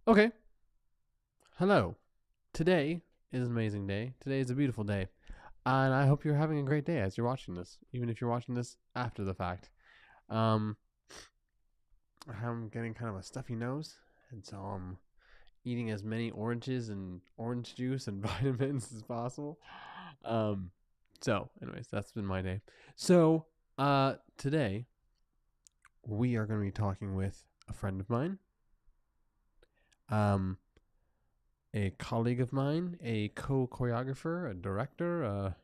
Okay. Hello. Today is an amazing day. Today is a beautiful day. And I hope you're having a great day as you're watching this, even if you're watching this after the fact. Um, I'm getting kind of a stuffy nose, and so I'm eating as many oranges and orange juice and vitamins as possible. Um, anyways, that's been my day. Today we are going to be talking with a friend of mine. Um, a colleague of mine, a co-choreographer, a director, a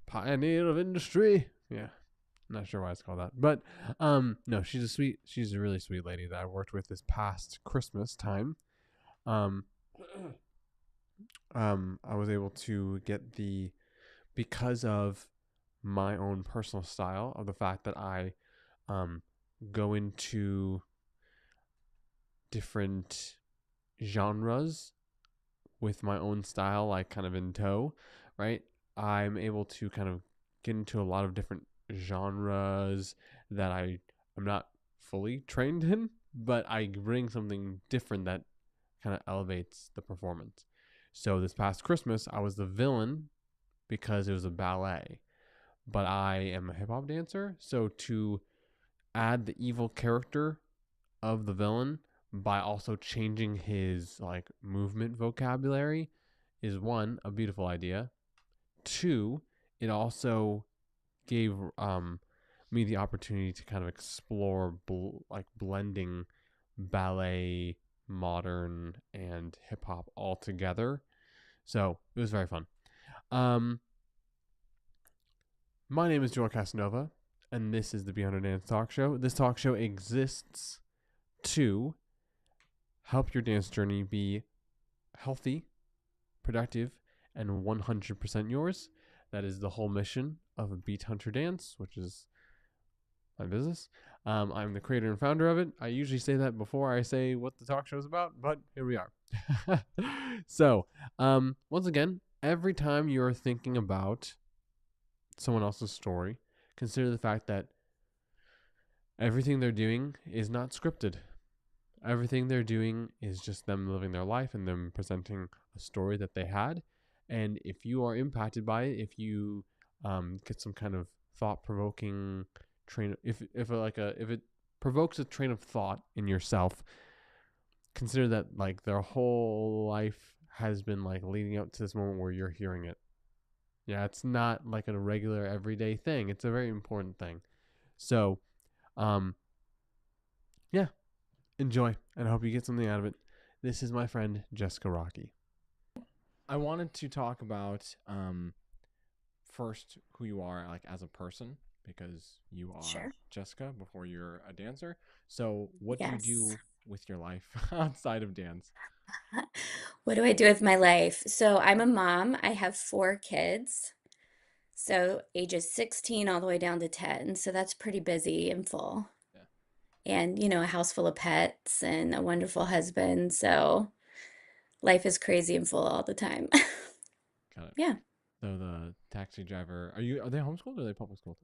pioneer of industry. Yeah, not sure why it's called that, but no, she's a really sweet lady that I worked with this past Christmas time. Um, I was able to get because of my own personal style of the fact that I um go into different genres with my own style, like kind of in tow, right? I'm able to kind of get into a lot of different genres that I'm not fully trained in, but I bring something different that kind of elevates the performance. So this past Christmas, I was the villain because it was a ballet, but I am a hip hop dancer. So to add the evil character of the villain by also changing his like movement vocabulary is one, a beautiful idea. Two, it also gave me the opportunity to kind of explore like blending ballet, modern, and hip hop all together. So it was very fun. Um, my name is Joel Casanova, and this is the Beyond a Dance Talk Show. This talk show exists to help your dance journey be healthy, productive, and 100% yours. That is the whole mission of Beat Hunter Dance, which is my business. I'm the creator and founder of it. I usually say that before I say what the talk show is about, but here we are. so, once again, every time you're thinking about someone else's story, consider the fact that everything they're doing is not scripted. Everything they're doing is just them living their life and them presenting a story that they had. And if you are impacted by it, if you get some kind of thought provoking train, if it provokes a train of thought in yourself, consider that like their whole life has been like leading up to this moment where you're hearing it. Yeah, it's not like a regular everyday thing. It's a very important thing. So, um, yeah, enjoy, and I hope you get something out of it. This is my friend Jessica Rockey. I wanted to talk about first who you are like as a person because you are Sure. Jessica before you're a dancer. So, what do you Yes. do with your life outside of dance? What do I do with my life? So I'm a mom. I have four kids. So ages 16 all the way down to 10. So that's pretty busy and full. Yeah, And, a house full of pets and a wonderful husband. So life is crazy and full all the time. got it. Yeah. So the taxi driver, are they homeschooled or are they public schooled?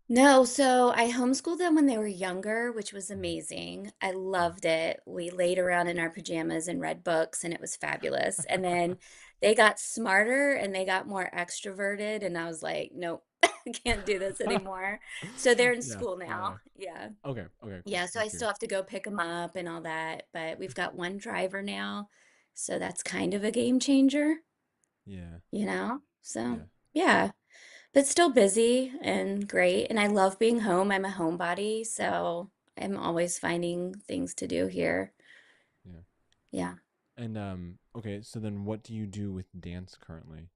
No, so I homeschooled them when they were younger, which was Mhm. amazing. I Yeah. loved it. We laid around in our pajamas and read books, and it was fabulous. And then they got smarter and they got more extroverted, and I was like, nope, I can't do this anymore. So they're in Yeah, school got now. it. Yeah. Okay, okay, cool. Yeah, so I That's good. still have to go pick them up and all that, but we've got one driver now. So that's kind of a game changer, Yeah, So, yeah, yeah. But still busy and great. And I love being home. I'm a homebody, so I'm always finding things to do here. yeah. Yeah. And okay, so then what do you do with dance currently?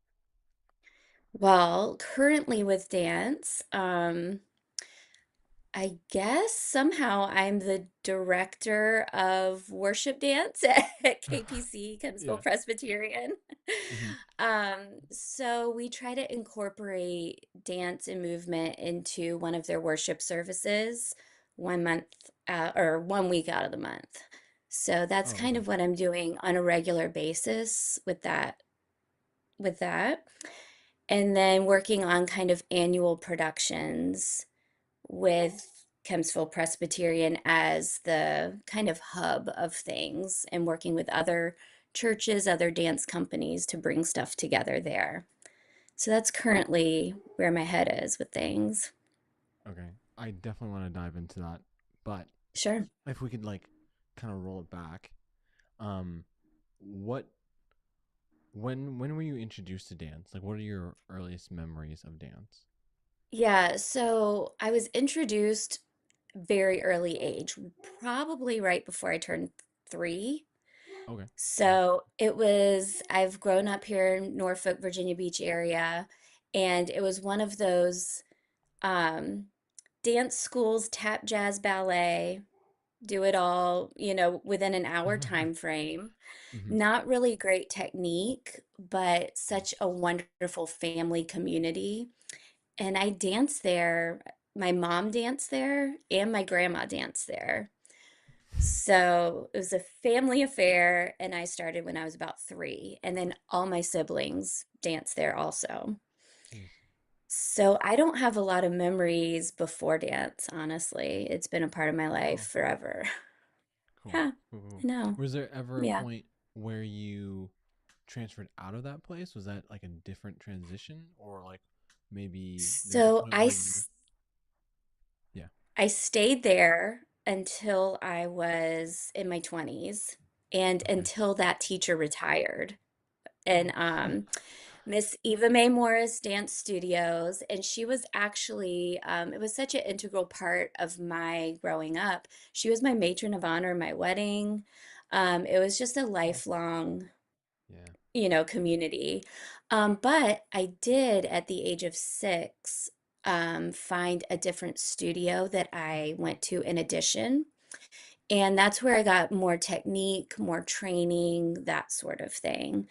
Well, currently with dance, I guess somehow I'm the director of worship dance at KPC, Kempsville Yeah. Presbyterian. Hmm. So we try to incorporate dance and movement into one of their worship services 1 month or 1 week out of the month. So that's Oh, kind okay. of what I'm doing on a regular basis with that. And then working on kind of annual productions with Kempsville Presbyterian as the kind of hub of things and working with other churches, other dance companies to bring stuff together there. So that's currently where my head is with things. Okay. I definitely want to dive into that. But Sure. if we could like kind of roll it back, um what when were you introduced to dance? Like what are your earliest memories of dance? Yeah, so I was introduced very early age, probably right before I turned 3. Okay. Yeah. So I've grown up here in Norfolk, Virginia Beach area, and it was one of those um, dance schools, tap, jazz, ballet, do it all, within an hour time frame. Hmm. Not really great technique, but such a wonderful family community. And I danced there. My mom danced there, and my grandma danced there. So it was a family affair, and I started when I was about 3. And then all my siblings danced there also. Jeez. So I don't have a lot of memories before dance, honestly. It's been a part of my life Oh, forever. cool. Yeah, Cool, cool. I know. Was there ever a Yeah. point where you transferred out of that place? Was that like a different transition, or like maybe there was a So point I, where you? s- Yeah. I stayed there until I was in my 20s and Okay. until that teacher retired. And Oh. Miss Eva Mae Morris Dance Studios, and she was actually, it was such an integral part of my growing up. She was my matron of honor at my wedding. It was just a Oh. lifelong, Yeah. community. But I did, at the age of 6, find a different studio that I went to in addition. And that's where I got more technique, more training, that sort of thing.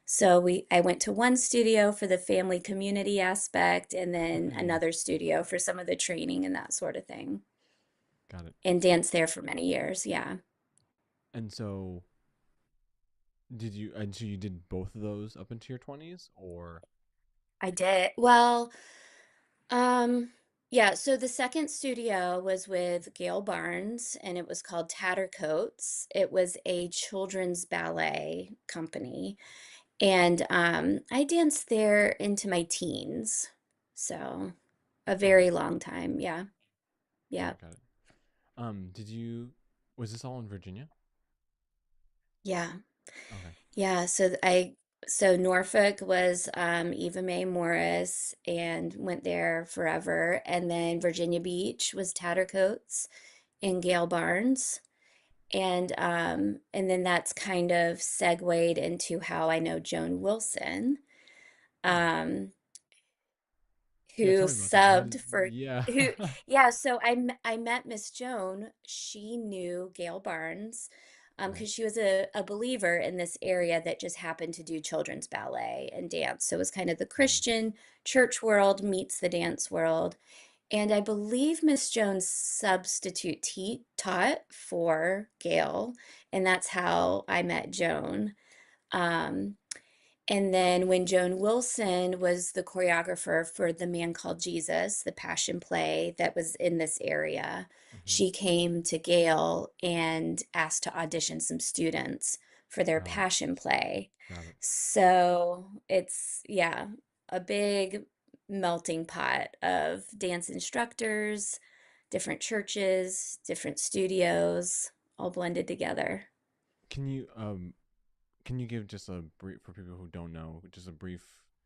So I went to one studio for the family community aspect and then Hmm. another studio for some of the training and that sort of thing. Got it. And danced there for many years. Yeah, And so did you? And so you did both of those up into your 20s, or? I did. Well, um, yeah, so the second studio was with Gail Barnes and it was called Tattercoats. It was a children's ballet company. And I danced there into my teens. So a Okay. very long time. Yeah. Got Yeah. it. Got it. Did you? Was this all in Virginia? Yeah. Okay. Yeah. So Norfolk was Eva Mae Morris and went there forever. And then Virginia Beach was Tattercoats and Gail Barnes. And then that's kind of segued into how I know Joan Wilson. Oh. Um, Yeah. who Tell me about that. How did? subbed for Yeah. who yeah, so I met Miss Joan. She knew Gail Barnes Right. because she was a believer in this area that just happened to do children's ballet and dance. So it was kind of the Hmm. Christian church world meets the dance world. And I believe Miss Jones substitute taught for Gail, and that's how I met Joan. Um, and then when Joan Wilson was the choreographer for The Man Called Jesus, the passion play that was in this area, Hmm. she came to Gale and asked to audition some students for their Got it. passion play. Got it. So it's, yeah, a big melting pot of dance instructors, different churches, different studios, all blended together. Can you give just a brief for people who don't know, just a brief,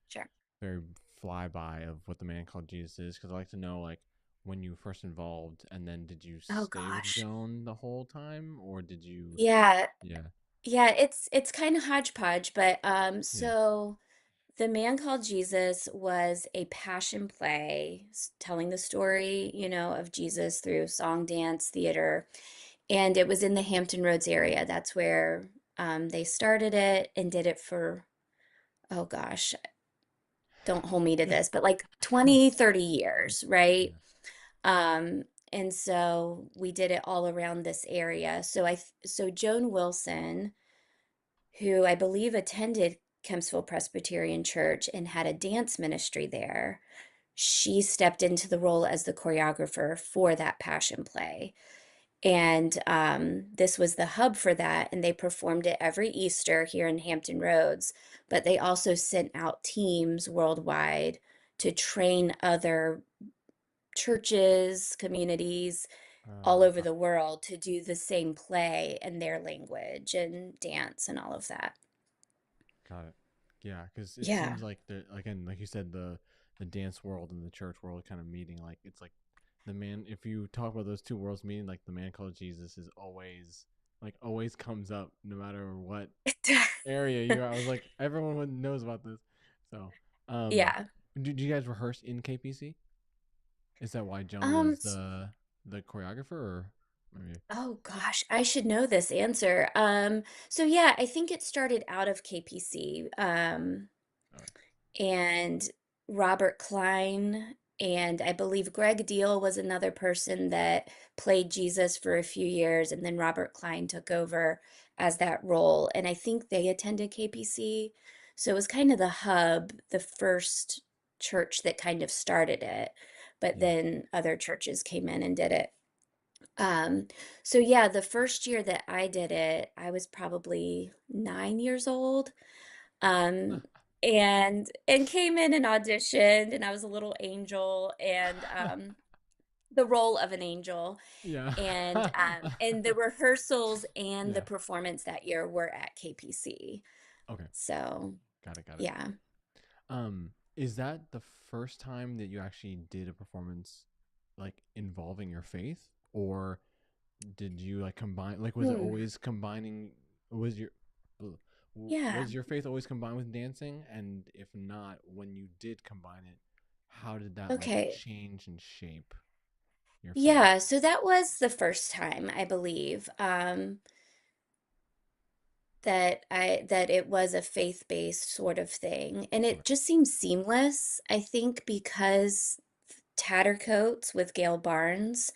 Sure. very flyby of what the man called Jesus is? Because I like to know like when you first involved, and then did you Oh stay with gosh. Joan the whole time, or did you? Yeah, Yeah. yeah, it's kind of hodgepodge, but Yeah. so The Man Called Jesus was a passion play telling the story, of Jesus through song, dance, theater, and it was in the Hampton Roads area. That's where they started it and did it for, oh gosh, don't hold me to this, but like 20, 30 years, right? Yeah. Um, and so we did it all around this area. So Joan Wilson, who I believe attended Kempsville Presbyterian Church and had a dance ministry there. she stepped into the role as the choreographer for that passion play. And this was the hub for that. And they performed it every Easter here in Hampton Roads. But they also sent out teams worldwide to train other churches, communities all over Got the world to do the same play in their language and dance and all of that. got it. Yeah, because it Yeah. seems like the again, like you said, the dance world and the church world kind of meeting. Like it's like the man. If you talk about those two worlds meeting, like the man called Jesus is always comes up no matter what area you're at. I was like, everyone knows about this. So, um, Yeah. do you guys rehearse in KPC? Is that why Joan Um, was the choreographer, or maybe? oh gosh, I should know this answer. So yeah, I think it started out of KPC. Okay. And Robert Klein, and I believe Greg Deal was another person that played Jesus for a few years, and then Robert Klein took over as that role. And I think they attended KPC. So it was kind of the hub, the first church that kind of started it, but Yeah. then other churches came in and did it. Um, so yeah, the first year that I did it, I was probably 9 years old, um, and came in and auditioned, and I was a little angel, and the role of an angel, Yeah. and the rehearsals and the Yeah. performance that year were at KPC. Okay. So Got it. Got it. yeah. Is that the first time that you actually did a performance like involving your faith, or did you like combine? Like, was it Hmm. always combining? Was your ugh, Yeah. was your faith always combined with dancing? And if not, when you did combine it, how did that like Okay. change and shape your faith? Yeah, so that was the first time, I believe, that it was a faith-based sort of thing. And Okay. it just seemed seamless, I think, because Tattercoats with Gail Barnes,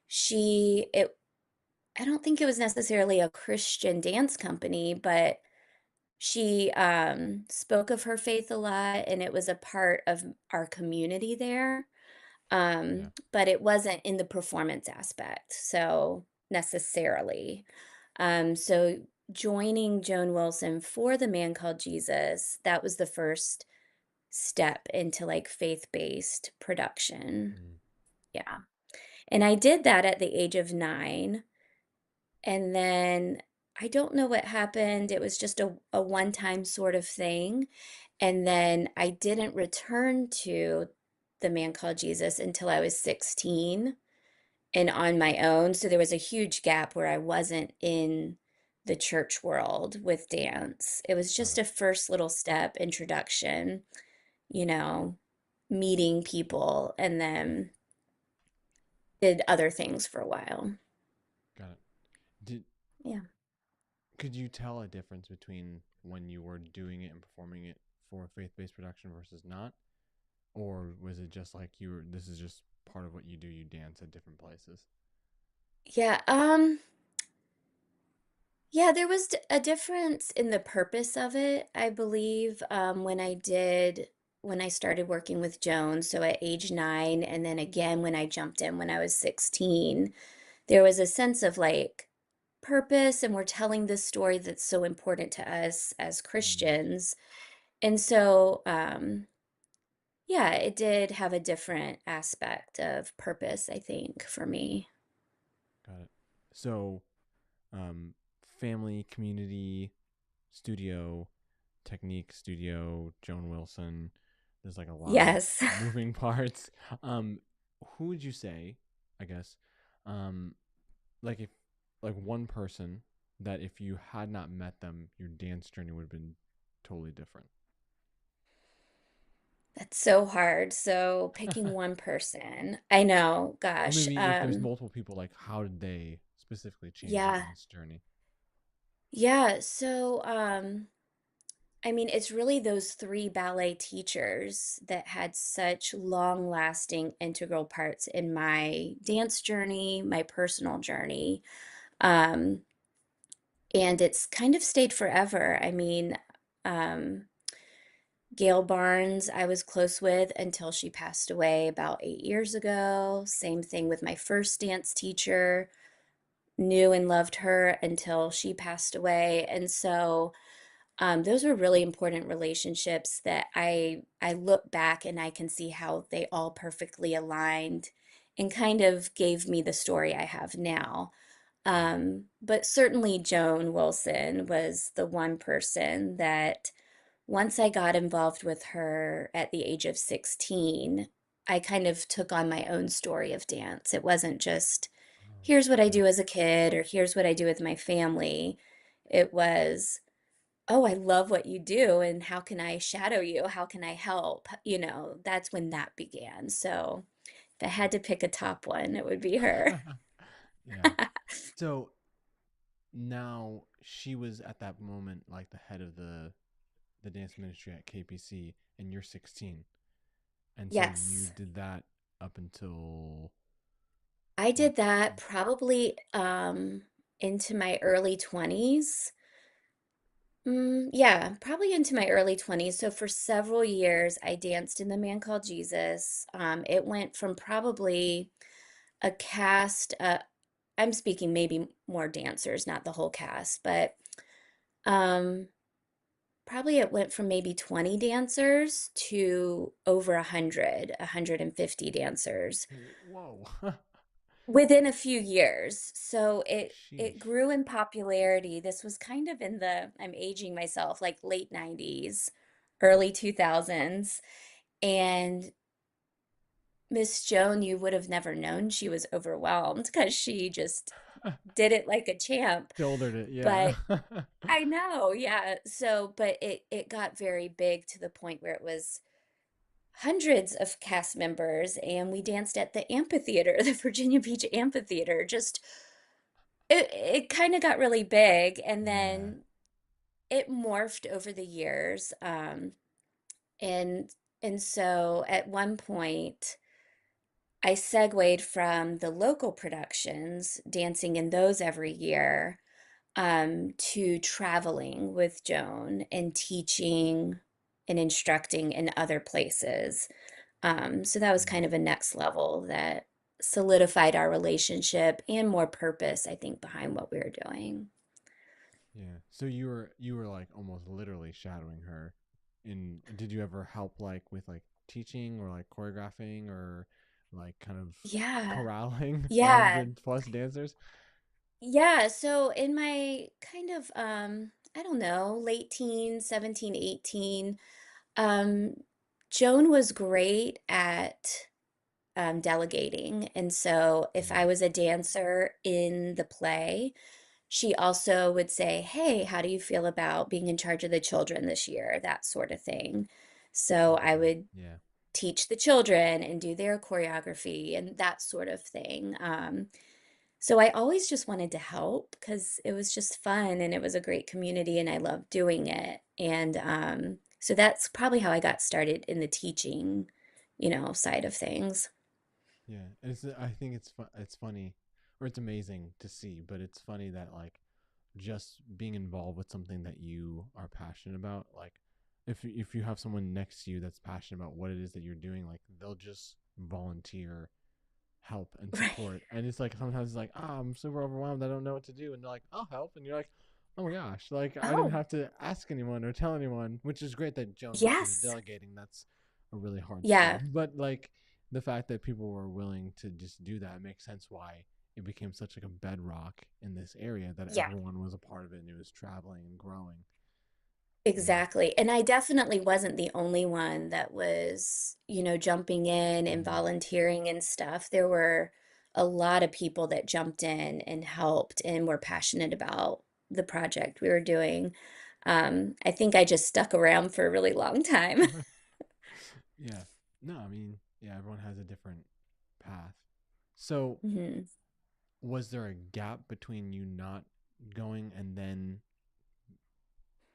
she it I don't think it was necessarily a Christian dance company, but she spoke of her faith a lot, and it was a part of our community there. Yeah. But it wasn't in the performance aspect, so necessarily. So joining Joan Wilson for The Man Called Jesus, that was the first step into like faith-based production. Mm, Yeah. And I did that at the age of 9. And then I don't know what happened. It was just a one-time sort of thing. And then I didn't return to The Man Called Jesus until I was 16 and on my own. So there was a huge gap where I wasn't in the church world with dance. It was got just it. a first little step, introduction, you know, meeting people, and then did other things for a while. Got it. Did Yeah. Could you tell a difference between when you were doing it and performing it for faith-based production versus not? Or was it just like you were, this is just part of what you do, you dance at different places? Yeah, yeah, there was a difference in the purpose of it, I believe, when I started working with Joan, so at age 9, and then again when I jumped in when I was 16, there was a sense of like purpose, and we're telling this story that's so important to us as Mm, Christians. And so, yeah, it did have a different aspect of purpose, I think, for me. got it. So, um, family, community, studio, technique, studio, Joan Wilson. There's like a lot of Yes. moving parts. Um, who would you say, I guess, um, like if like one person that if you had not met them, your dance journey would have been totally different. That's so hard. So picking one person, I know, Or gosh. maybe if there's multiple people, like how did they specifically change your Yeah. dance journey? Yeah. So, I mean, it's really those three ballet teachers that had such long-lasting integral parts in my dance journey, my personal journey. Um, and it's kind of stayed forever. I mean, um, Gail Barnes, I was close with until she passed away about 8 years ago. Same thing with my first dance teacher. Knew and loved her until she passed away. And so those were really important relationships that I look back and I can see how they all perfectly aligned and kind of gave me the story I have now. But certainly Joan Wilson was the one person that once I got involved with her at the age of 16, I kind of took on my own story of dance. It wasn't just, Oh, here's what I yeah. do as a kid or here's what I do with my family. It was, oh, I love what you do and how can I shadow you? How can I help? That's when that began. So if I had to pick a top one, it would be her. Yeah. So now she was at that moment like the head of the dance ministry at KPC, and you're 16, and so you Yes. did that up until I what? did that probably into my early 20s. Yeah, probably into my early 20s. So for several years, I danced in The Man Called Jesus. It went from probably a cast, I'm speaking maybe more dancers, not the whole cast, but um, probably it went from maybe 20 dancers to over 150 dancers Whoa. within a few years. So it Sheesh. grew in popularity. This was kind of in the, I'm aging myself, like late 90s, early 2000s. And Miss Joan, you would have never known she was overwhelmed because she just did it like a champ. Shouldered it, yeah. But I know, yeah. So, but it got very big to the point where it was hundreds of cast members, and we danced at the amphitheater, the Virginia Beach amphitheater. Just it kind of got really big, and Yeah. then it morphed over the years. And and so at one point I segued from the local productions, dancing in those every year, to traveling with Joan and teaching and instructing in other places. So that was Mm. kind of a next level that solidified our relationship and more purpose, I think, behind what we were doing. Yeah. So you were like almost literally shadowing her. In did you ever help like with like teaching or like choreographing or like kind of Yeah. corralling the Yeah. 100 plus dancers? Yeah. So in my kind of, I don't know, late teens, 17, 18, um, Joan was great at delegating. And so if I Mm. was a dancer in the play, she also would say, hey, how do you feel about being in charge of the children this year? That sort of thing. So I Okay. would Yeah. teach the children and do their choreography and that sort of thing. So I always just wanted to help because it was just fun and it was a great community and I loved doing it. And so that's probably how I got started in the teaching, side of things. Yeah. I think it's funny or it's amazing to see, but it's funny that like just being involved with something that you are passionate about, like if you have someone next to you that's passionate about what it is that you're doing, like they'll just volunteer help and Right. support. And it's like sometimes it's like, I'm super overwhelmed, I don't know what to do, and they're like, I'll help, and you're like, oh my gosh, like I didn't Oh, have to ask anyone or tell anyone, which is great that Joan's good at yes. delegating. That's a really hard skill. Yeah. But like the fact that people were willing to just do that makes sense why it became such like a bedrock in this area that Yeah. everyone was a part of it and it was traveling and growing. Yeah. Exactly. And I definitely wasn't the only one that was, jumping in and Mm. volunteering and stuff. There were a lot of people that jumped in and helped and were passionate about the project we were doing. I think I just stuck around for a really long time. Yeah. No, I mean, yeah, everyone has a different path. So Mhm. was there a gap between you not going and then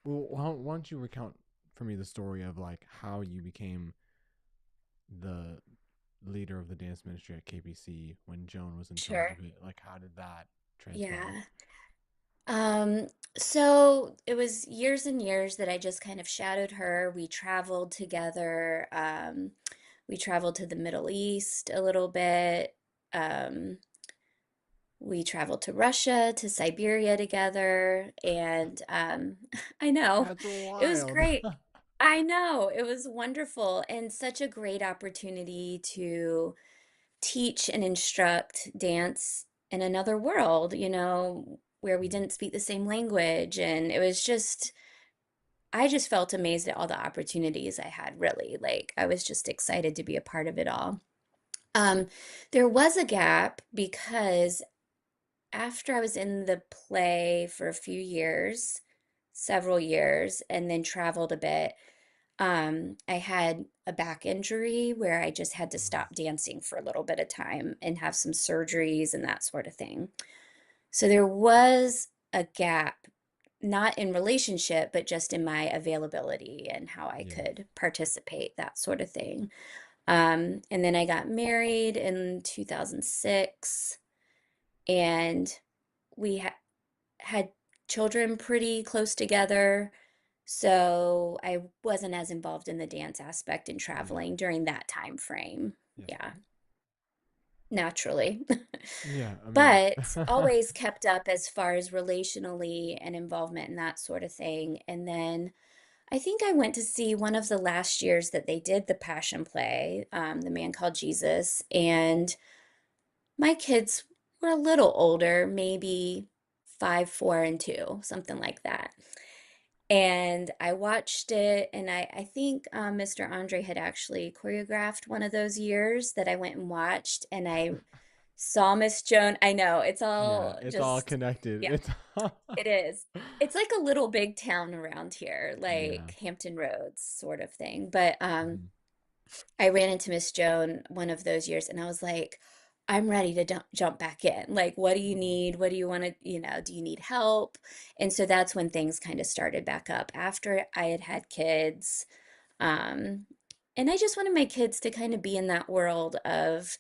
well why don't you recount for me the story of like how you became the leader of the dance ministry at KBC when Joan was in charge Sure. of it, like how did that transpire? Yeah. Um, So it was years and years that I just kind of shadowed her. We traveled together. We traveled to the Middle East a little bit. Um, we traveled to Russia, to Siberia together. And I know That's it was wild. great. I know it was wonderful and such a great opportunity to teach and instruct dance in another world, where we didn't speak the same language. And it was just, I just felt amazed at all the opportunities I had, really. Like, I was just excited to be a part of it all. Um, there was a gap because after I was in the play for a few years, several years, and then traveled a bit, I had a back injury where I just had to Mhm. stop dancing for a little bit of time and have some surgeries and that sort of thing. So there was a gap, not in relationship, but just in my availability and how I Yeah. could participate, that sort of thing. And then I got married in 2006, and we had children pretty close together. So I wasn't as involved in the dance aspect and Yeah. traveling during that time frame. Yes. Yeah, naturally. Yeah. I mean, But always kept up as far as relationally and involvement and that sort of thing. And then I think I went to see one of the last years that they did the Passion Play, The Man Called Jesus, and my kids were a little older, maybe 5, 4, and 2, something like that. And I watched it, and I think Mr. Andre had actually choreographed one of those years that I went and watched, and I saw Miss Joan. I know, it's yeah, all it's all just, connected. yeah, It's it is. It's like a little big town around here, yeah. like Hampton Roads sort of thing. But Mhm. I ran into Miss Joan one of those years, and I was like, I'm ready to jump back in. Like, what do you Oh, need? What do you want to, do you need help? And so that's when things kind of started back up after I had had kids. Um, and I just wanted my kids to kind of be in that world of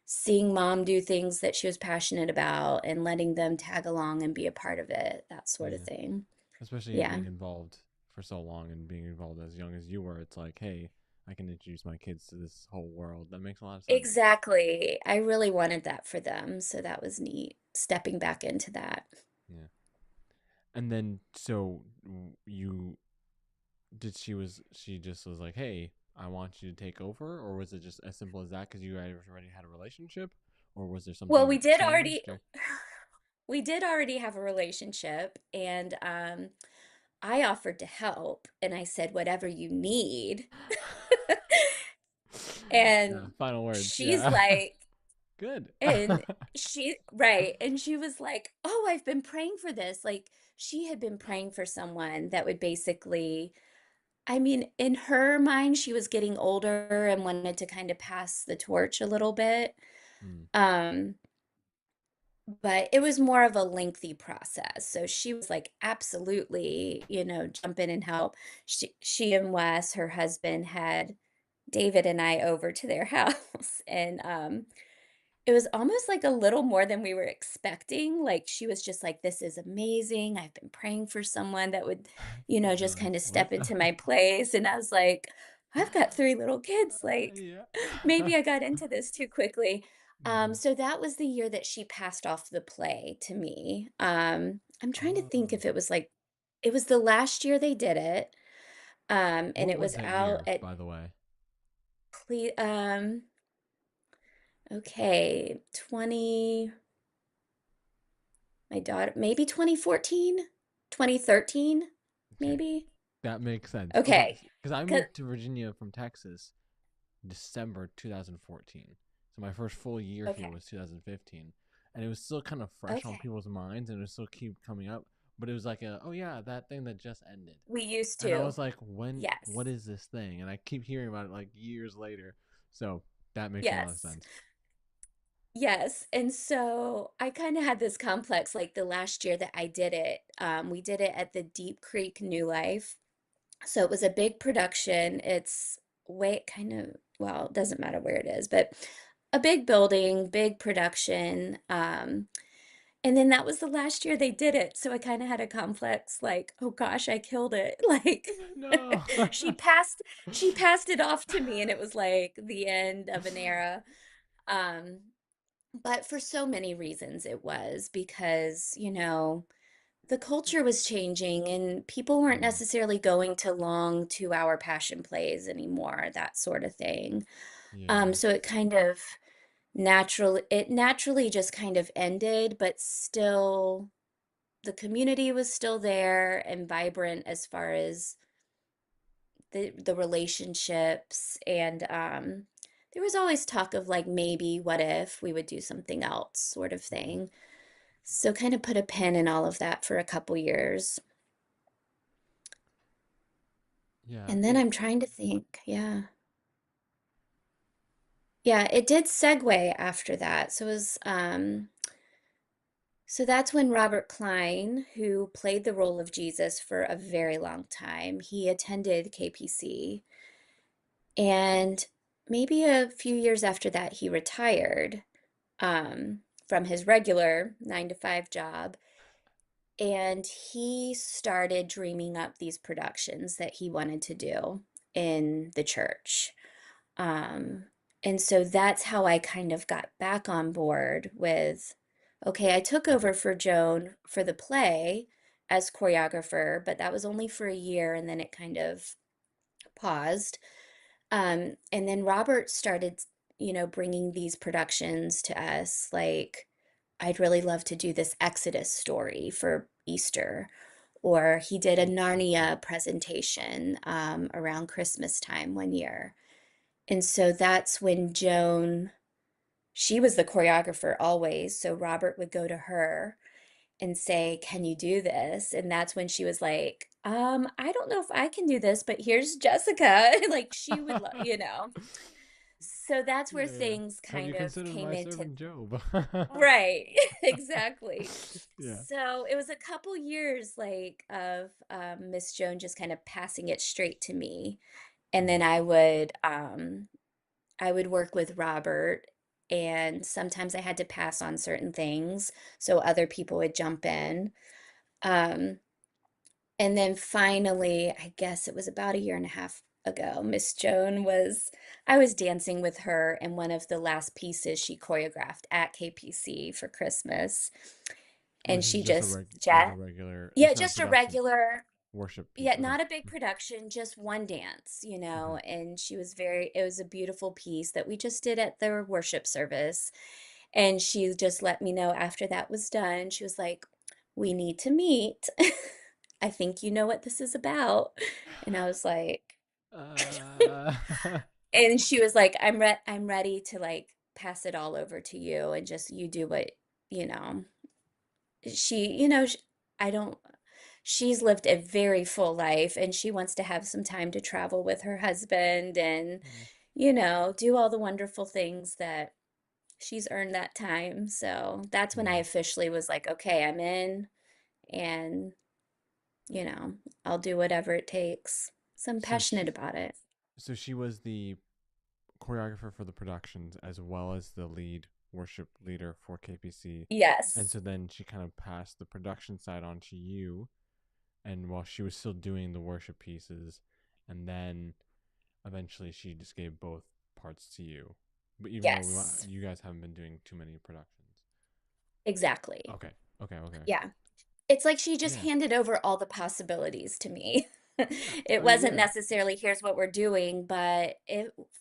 seeing mom do things that she was passionate about and letting them tag along and be a part of it, that sort of yeah. thing. Especially Yeah, being involved for so long and being involved as young as you were, it's like, hey, I can introduce my kids to this whole world. That makes a lot of sense. exactly. I really wanted that for them. So that was neat, stepping back into that. Yeah. And then, so you did she just was like, hey, I want you to take over, or was it just as simple as that because you guys already had a relationship, or was there Well, something that changed? Or we did already have a relationship, and I offered to help, and I said, whatever you need. yeah, And final words. she's Yeah, like, good. and right, and she was like, oh, I've been praying for this. Like, she had been praying for someone that would basically, I mean, in her mind, she was getting older and wanted to kind of pass the torch a little bit. Mm, Um, but it was more of a lengthy process. So she was like, absolutely, jump in and help. She and Wes, her husband, had David and I over to their house, and it was almost like a little more than we were expecting. Like, she was just like, "This is amazing. I've been praying for someone that would, you're just like, kind of what? step into my place." And I was like, "I've got 3 little kids. Like, Yeah. maybe I got into this too quickly." Mhm. So that was the year that she passed off the play to me. I'm trying to think Oh, if it was the last year they did it. And what it was was that out year, at by the way? okay, 20, my daughter, maybe 2014, 2013, Okay, maybe. that makes sense. Okay, Okay. because I 'Cause moved to Virginia from Texas December 2014. So my first full year here okay. was 2015, and it was still kind of fresh on Okay. people's minds, and it was still keep coming up. But it was like oh yeah, that thing that just ended, We used and I to. was like, when? What Yes. is this thing? And I keep hearing about it like years later. So that makes a lot of Yes. sense. Yes. And so I kind of had this complex like the last year that I did it. We did it at the Deep Creek New Life. So it was a big production. It's way kind of, well, it doesn't matter where it is, but a big building, big production. And then that was the last year they did it, so I kinda had a complex, like, "Oh gosh, I killed it." Like, No. she passed she passed it off to me, and it was, like, the end of an era. Um, but for so many reasons it was because, the culture was changing and people weren't Mm, necessarily going to long 2-hour passion plays anymore, that sort of thing. yeah. So it naturally just kind of ended, but still the community was still there and vibrant as far as the relationships and there was always talk of like maybe what if we would do something else sort of Mhm. thing. So kind of put a pin in all of that for a couple years. Yeah. And then I'm trying to think. Yeah. Yeah, it did segue after that. So that's when Robert Klein, who played the role of Jesus for a very long time, he attended KPC. And maybe a few years after that, he retired from his regular 9 to 5 job. And he started dreaming up these productions that he wanted to do in the church. Um, and so that's how I kind of got back on board with, okay, I took over for Joan for the play as choreographer, but that was only for a year and then it kind of paused. And then Robert started, bringing these productions to us. Like, I'd really love to do this Exodus story for Easter. Or he did a Narnia presentation around Christmas time one year. And so that's when she was the choreographer always. So Robert would go to her and say, "Can you do this?" And that's when she was like, I don't know if I can do this, but here's Jessica." Like she would love. So that's where Yeah, yeah. things Have you kind of considered came my into servant Job? right, exactly. Yeah. So it was a couple years like of Miss Joan just kind of passing it straight to me. And Mm, then I would work with Robert, and sometimes I had to pass on certain things so other people would jump in. Um, and then finally, I guess it was about a year and a half ago, I was dancing with her in one of the last pieces she choreographed at KPC for Christmas. And which is she just just, like a ja regular. yeah, It's not a just a production. regular, Worship piece. yeah, Okay. not a big production, just one dance, Okay. and it was a beautiful piece that we just did at their worship service. And she just let me know after that was done, she was like, "We need to meet. I think you know what this is about." And I was like, Uh, and she was like, I'm ready to like pass it all over to you and just you do what, you know, she, I don't, she's lived a very full life and she wants to have some time to travel with her husband and, Mm, do all the wonderful things that she's earned that time. So that's when I yeah. officially was like, okay, I'm in and, you know, I'll do whatever it takes. So I'm So passionate she, about it. so she was the choreographer for the productions as well as the lead worship leader for KPC, and Yes. so then she kind of passed the production side on to you, and while she was still doing the worship pieces, and then eventually she just gave both parts to you. But even though Yes. you guys haven't been doing too many productions. Exactly. Okay. Okay. Okay. Yeah. It's like she just Yeah. handed over all the possibilities to me. Yeah. It I mean, wasn't yeah. necessarily, here's what we're doing, but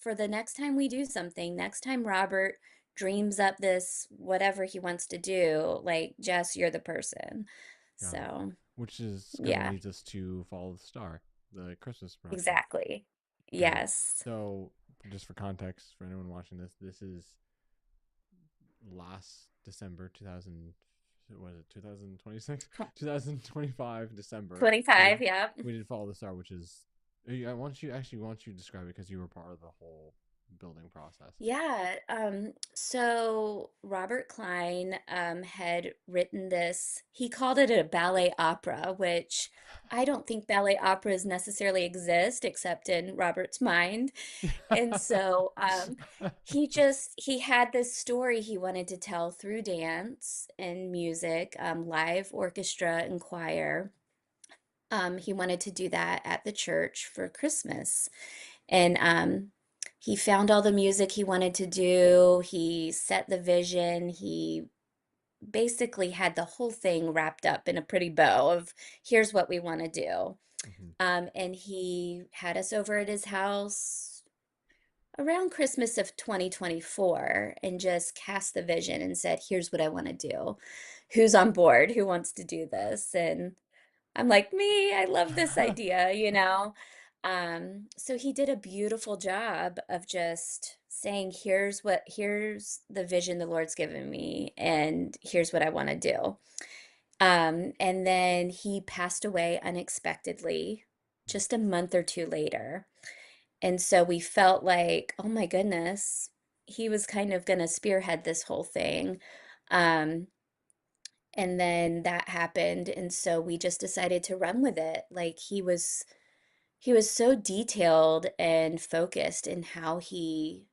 for the next time we do something, next time Robert dreams up this whatever he wants to do, like, Jess, you're the person. Got it. So, Which is kind of yeah, leads us to Follow the Star, the Christmas production. exactly. Okay. Yes. So, just for context, for anyone watching this, this is last December 2000. What is it? 2026, Tw 2025 December. 25, yeah. We did Follow the Star, which is. I want you to describe it because you were part of the whole. building process? Yeah, so Robert Klein had written this, he called it a ballet opera, which I don't think ballet operas necessarily exist except in Robert's mind. And so he had this story he wanted to tell through dance and music, live orchestra and choir. He wanted to do that at the church for Christmas. And he found all the music he wanted to do. He set the vision. He basically had the whole thing wrapped up in a pretty bow of here's what we want to do. Hmm. And he had us over at his house around Christmas of 2024 and just cast the vision and said, here's what I want to do. Who's on board? Who wants to do this? And I'm like, me, I love this idea, you know? So he did a beautiful job of just saying, here's the vision the Lord's given me, and here's what I want to do. And then he passed away unexpectedly just a month or two later. And so we felt like, oh my goodness, he was kind of going to spearhead this whole thing. Um, and then that happened, and so we just decided to run with it. Like he was so detailed and focused in how he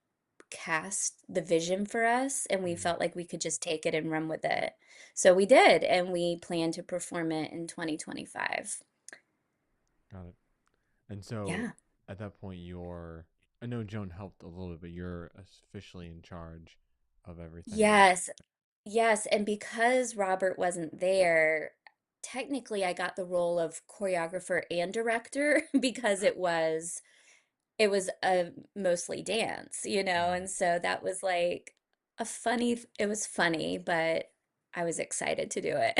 cast the vision for us, and we Hmm. felt like we could just take it and run with it. So we did, and we plan to perform it in 2025. Got it. And so Yeah. at that point, I know Joan helped a little bit, but you're officially in charge of everything. Yes. Yes, and because Robert wasn't there, technically I got the role of choreographer and director because it was mostly dance, Mm. and so that was like it was funny, but I was excited to do it.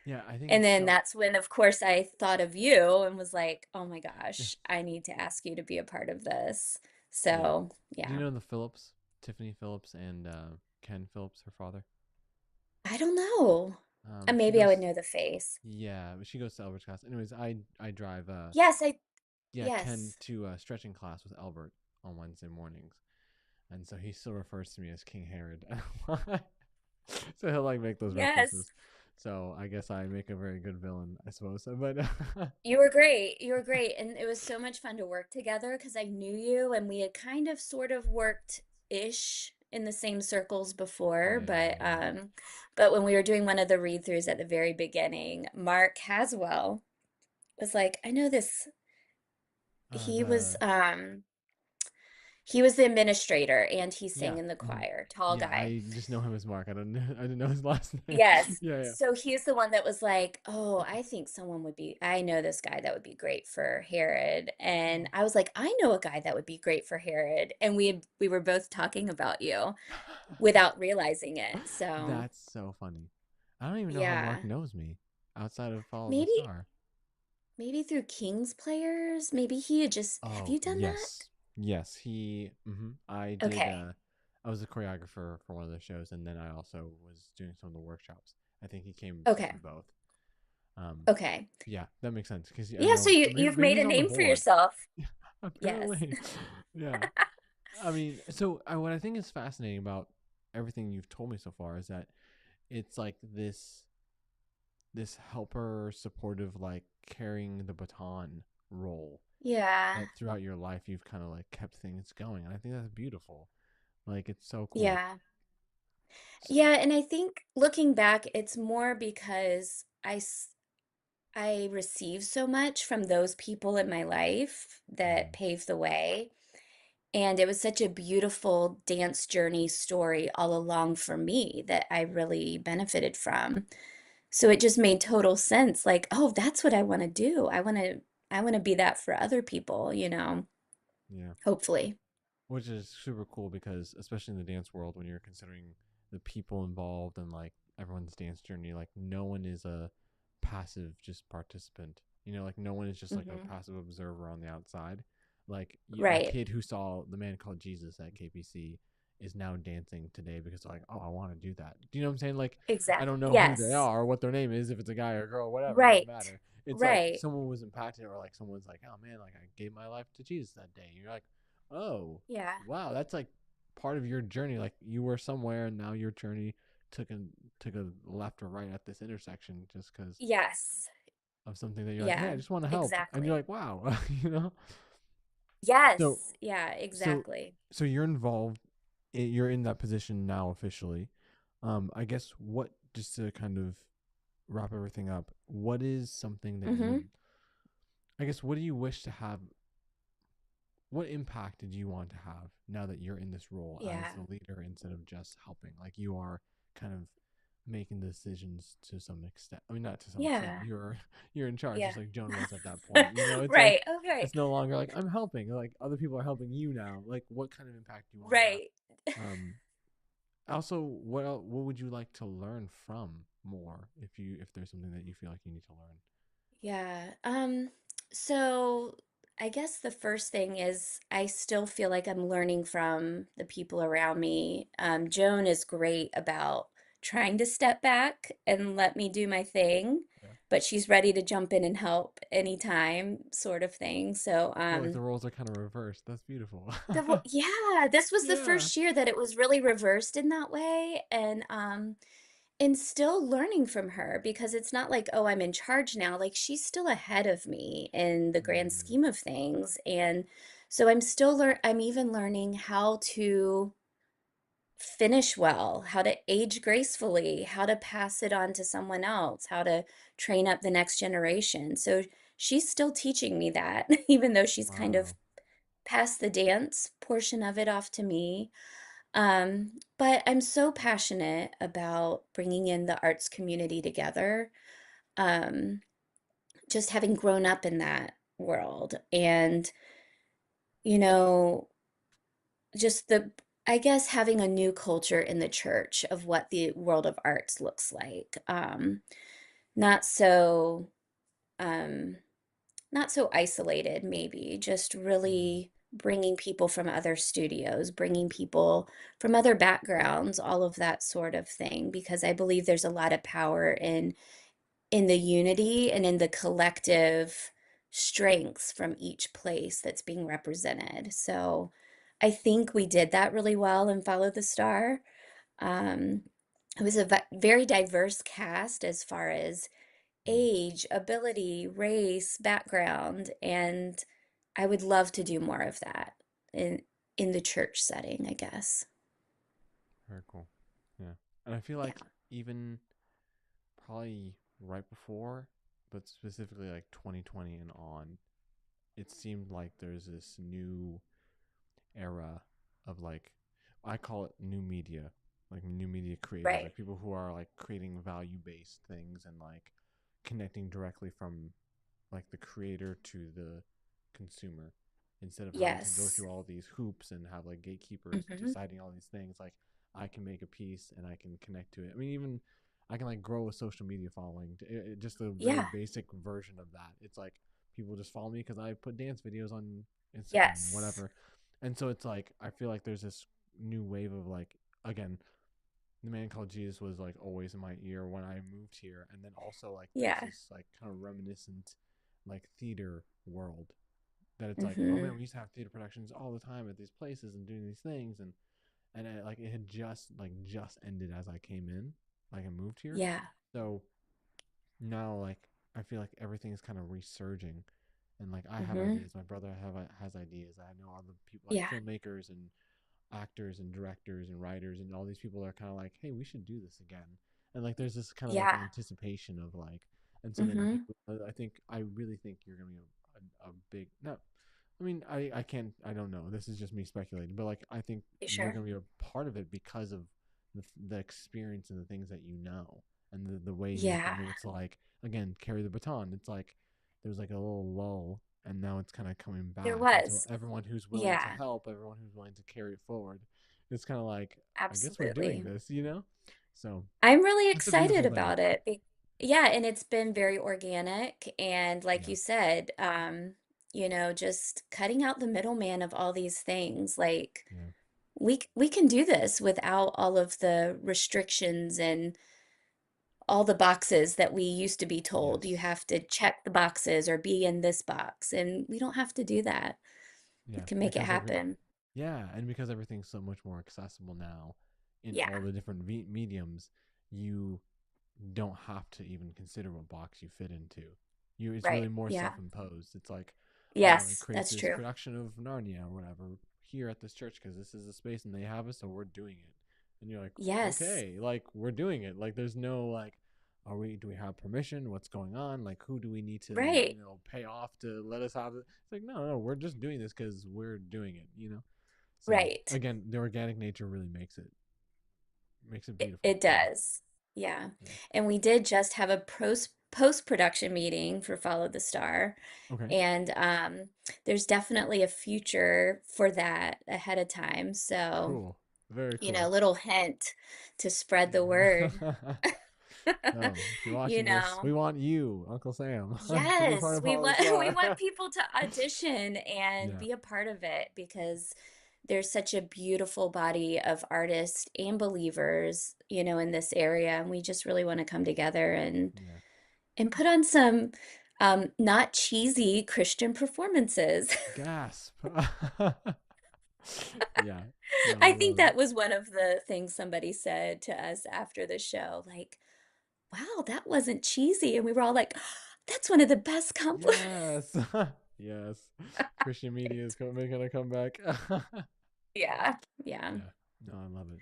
Yeah, I think And it's then so. that's when, of course, I thought of you and was like, oh my Yeah. gosh, I need to ask you to be a part of this. Yeah. So, Do you yeah. know the Phillips, Tiffany Phillips and Ken Phillips, her father? I don't know. She Maybe I would goes. know the face. Yeah, but she goes to Albert's class. Anyways, I drive. Yes, Yeah, Ken yes. to stretching class with Albert on Wednesday mornings, and so he still refers to me as King Herod. So he'll like make those references. Yes. So I guess I make a very good villain, I suppose. But You were great. You were great. And it was so much fun to work together because I knew you and we had kind of sort of worked-ish in the same circles before, yeah, but when we were doing one of the read-throughs at the very beginning, Mark Haswell was like, I know this. He was the he was the administrator and he sang yeah, in the mhm. choir, tall Yeah. guy. I just know him as Mark. I don't know. I didn't know his last name. Yes. Yeah, yeah. So he's the one that was like, "Oh, I think someone would be, I know this guy that would be great for Herod." And Oh. I was like, "I know a guy that would be great for Herod." And we were both talking about you without realizing it. So, That's so funny. I don't even know how Mark yeah. knows me outside of Follow the Maybe Star. maybe through King's Players, maybe he had just, have Oh you done that? yes, yes. He. I did. Okay. I was a choreographer for one of the shows, and then I also was doing some of the workshops. I think he came Okay. to both. Um, Okay. yeah, that makes sense because I Yeah, so know you've maybe made he's a on the name for board. yourself. Yes. Apparently, yeah. I mean, so what I think is fascinating about everything you've told me so far is that it's like this helper, supportive, like carrying the baton role Yeah. that throughout your life you've kind of like kept things going, and I think that's beautiful. Like it's so cool. Yeah. Yeah, and I think looking back, it's more because I received so much from those people in my life that Mm, paved the way. And it was such a beautiful dance journey story all along for me that I really benefited from. So it just made total sense. Like, oh, that's what I want to do. I want to be that for other people, yeah. hopefully. Which is super cool because especially in the dance world when you're considering the people involved and like everyone's dance journey, like no one is a passive just participant. Like no one is just like a Hmm. passive observer on the outside. Like the Right. kid who saw the man called Jesus at KPC is now dancing today because they're like, oh, I want to do that. Do you know what I'm saying? Like I Exactly. don't know who they Yes. are or what their name is, if it's a guy or a girl, whatever, it doesn't Right. matter. It's like Right. someone was impacted or like someone's like, oh man, like I gave my life to Jesus that day. And you're like, Oh, Yeah. wow, that's like part of your journey. Like you were somewhere, and now your journey took a took a left or right at this intersection, just because Yes. of something that you're like, hey, I Yeah, just want to help, and you're exactly. like, wow, you know. So, Yes. Yeah, so, exactly. so you're involved. You're in that position now officially. I guess what just to kind of wrap everything up, what is something that you would, Mm-hmm. I guess, what do you wish to have? What impact did you want to have now that you're in this role as Yeah. the leader instead of just helping? Like you are kind of making decisions to some extent. I mean, not to some extent. Yeah. You're in charge, Yeah. just like Joan was at that point. You know, it's like Right. Okay. it's no longer like I'm helping. Like other people are helping you now. Like what kind of impact do you want to have? Right. Also, what would you like to learn from more if there's something that you feel like you need to learn? Yeah. So I guess the first thing is I still feel like I'm learning from the people around me. Joan is great about trying to step back and let me do my thing, Yeah. but she's ready to jump in and help anytime, sort of thing. So, I feel like the roles are kind of reversed. That's beautiful. yeah, this was the Yeah. first year that it was really reversed in that way, and still learning from her because it's not like, oh, I'm in charge now. Like she's still ahead of me in the grand Mm, scheme of things. And so I'm even learning how to finish well, how to age gracefully, how to pass it on to someone else, how to train up the next generation. So she's still teaching me that, even though she's kind of wow. passed the dance portion of it off to me. But I'm so passionate about bringing in the arts community together. Um, just having grown up in that world and, you know, just I guess having a new culture in the church of what the world of arts looks like. Not so, um, not so isolated, maybe, just Mm, really bringing people from other studios, bringing people from other backgrounds, all of that sort of thing, because I believe there's a lot of power in the unity and in the collective strengths from each place that's being represented. So I think we did that really well in Follow the Star. Um, it was a very diverse cast as far as mm, age, ability, race, background, and I would love to do more of that in in the church setting, I guess. very cool. Yeah. And I feel Yeah. like even probably right before, but specifically like 2020 and on, it seemed like there's this new era of like I call it new media, like new media creators, Right. like people who are like creating value based things and like connecting directly from like the creator to the consumer instead of having to go Yes. through all these hoops and have like gatekeepers Hmm. deciding all these things. Like I can make a piece and I can connect to it. I mean, even I can like grow a social media following, just a very Yeah. basic version of that. It's like people just follow me because I put dance videos on Instagram, Yes. whatever. And so it's like I feel like there's this new wave of like, again, the man called Jesus was like always in my ear when I moved here, and then also like there's Yeah. this like kind of reminiscent like theater world that it's like, oh man, Hmm. we used to have theater productions all the time at these places and doing these things, and like it had just ended as I came in, like I moved here, Yeah. so now like I feel like everything is kind of resurging, and like I have Hmm. ideas, my brother has ideas, I know other people like Yeah. filmmakers and actors and directors and writers and all these people are kind of like, hey, we should do this again. And like there's this kind of like Yeah. anticipation of like, and so then you, Hmm. I really think you're gonna be a big no. I mean, I can't, I don't know. This is just me speculating, but like I think You you're sure? gonna be a part of it because of the experience and the things that you know and the way you've Yeah. been able to like again carry the baton. It's like there's like a little lull and now it's kind of coming There back, and so was. everyone who's willing to Yeah. help, everyone who's willing to carry it forward, it's kind of like I guess we're doing Absolutely. this, you know. So I'm really it's a excited beautiful thing. about it. Yeah, and it's been very organic and like Yeah. you said, just cutting out the middleman of all these things. Like Yeah. we can do this without all of the restrictions and all the boxes that we used to be told. You Yes. have to check the boxes or be in this box, and we don't have to do that. Yeah, can make it because happen. yeah, and because everything's so much more accessible now in Yeah, all the different mediums, you don't have to even consider what box you fit into. It's right. really more Yeah. self-imposed. It's like, oh, I want to Yes, create that's this true. production of Narnia or whatever here at this church because this is the space and they have us, so we're doing it. And you're like, Yes. okay, like we're doing it. Like there's no like, do we have permission? What's going on? Like who do we need to Right. pay off to let us have it? It's like no, we're just doing this because we're doing it. So Right. again, the organic nature really makes it beautiful. It does. Yeah. Yeah. And we did just have a post-production meeting for Follow the Star. Okay. And there's definitely a future for that ahead of time. So, Cool. Very a cool. little hint to spread the word. So, if you're You watching this, know, we want you, Uncle Sam, to be part yes, of we Follow the want we Star. want people to audition and Yeah. be a part of it because there's such a beautiful body of artists and believers, in this area, and we just really want to come together Yeah. and put on some not cheesy Christian performances. Gasp. Yeah. No, I I think love it. that was one of the things somebody said to us after the show, like, wow, that wasn't cheesy. And we were all like, that's one of the best compliments. Yes. Yes. Christian media is making a comeback. Yeah, yeah. Yeah. No, I love it.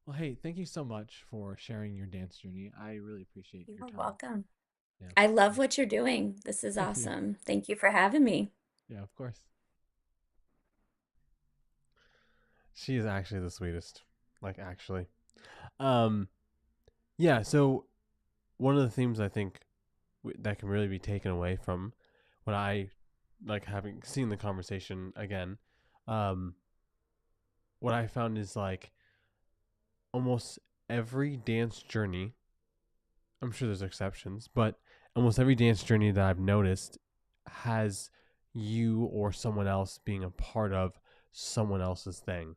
Well, hey, thank you so much for sharing your dance journey. I really appreciate You your are time. welcome. Yeah. I love what you're doing. This is Yeah. awesome. Thank you for having me. Yeah, of course. She is actually the sweetest. Like actually. Um yeah, so one of the themes I think that can really be taken away from what I like having seen the conversation again, um what I found is like almost every dance journey, I'm sure there's exceptions, but almost every dance journey that I've noticed has you or someone else being a part of someone else's thing,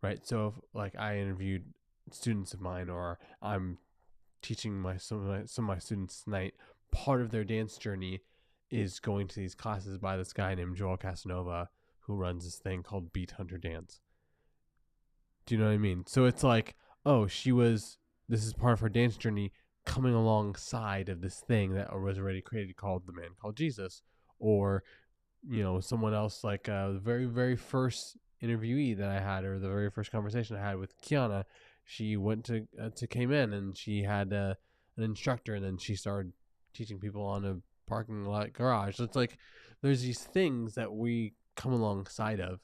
right? So if like I interviewed students of mine or I'm teaching some of my students tonight, part of their dance journey is going to these classes by this guy named Joel Casanova who runs this thing called Beat Hunter Dance. Do you know what I mean? So it's like, oh, this is part of her dance journey coming alongside of this thing that was already created called The Man Called Jesus. Or, someone else like the very, very first interviewee that I had, or the very first conversation I had with Kiana, she went to Cayman and she had an instructor and then she started teaching people on a parking lot garage. So it's like there's these things that we come alongside of,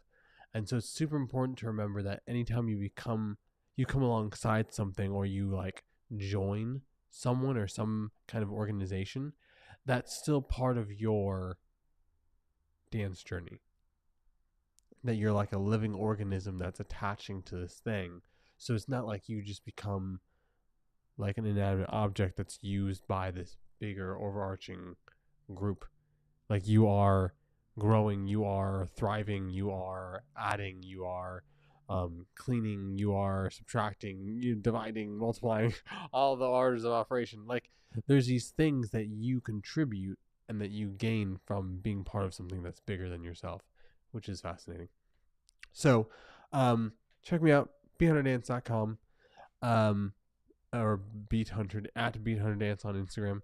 and so it's super important to remember that anytime you come alongside something or you like join someone or some kind of organization, that's still part of your dance journey. That you're like a living organism that's attaching to this thing. So it's not like you just become like an inanimate object that's used by this bigger overarching group. Like you are growing, you are thriving, you are adding, you are cleaning, you are subtracting, you dividing, multiplying, all the orders of operation. Like there's these things that you contribute and that you gain from being part of something that's bigger than yourself, which is fascinating. So check me out, beathunterdance.com, or beathunter at beathunterdance on Instagram.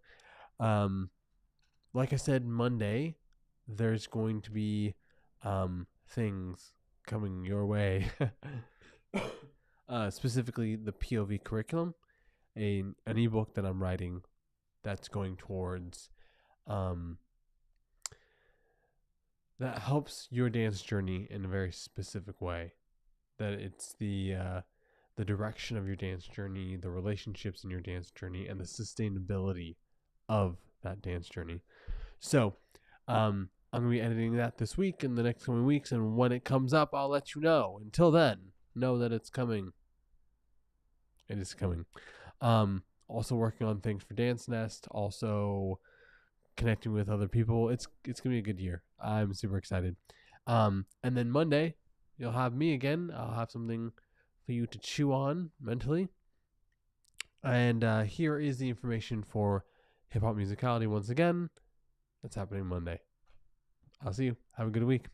Um, like I said, Monday, there's going to be things coming your way. Specifically, the POV curriculum, an ebook that I'm writing that's going towards um, that helps your dance journey in a very specific way. That it's the direction of your dance journey, the relationships in your dance journey, and the sustainability of that dance journey. So, I'm going to be editing that this week and the next coming weeks, and when it comes up, I'll let you know. Until then, know that it's coming. It is coming. Also working on things for Dance Nest, also connecting with other people. It's going to be a good year. I'm super excited. And then Monday, you'll have me again. I'll have something for you to chew on mentally. And here is the information for Hip Hop Musicality once again. That's happening Monday. I'll see you. Have a good week.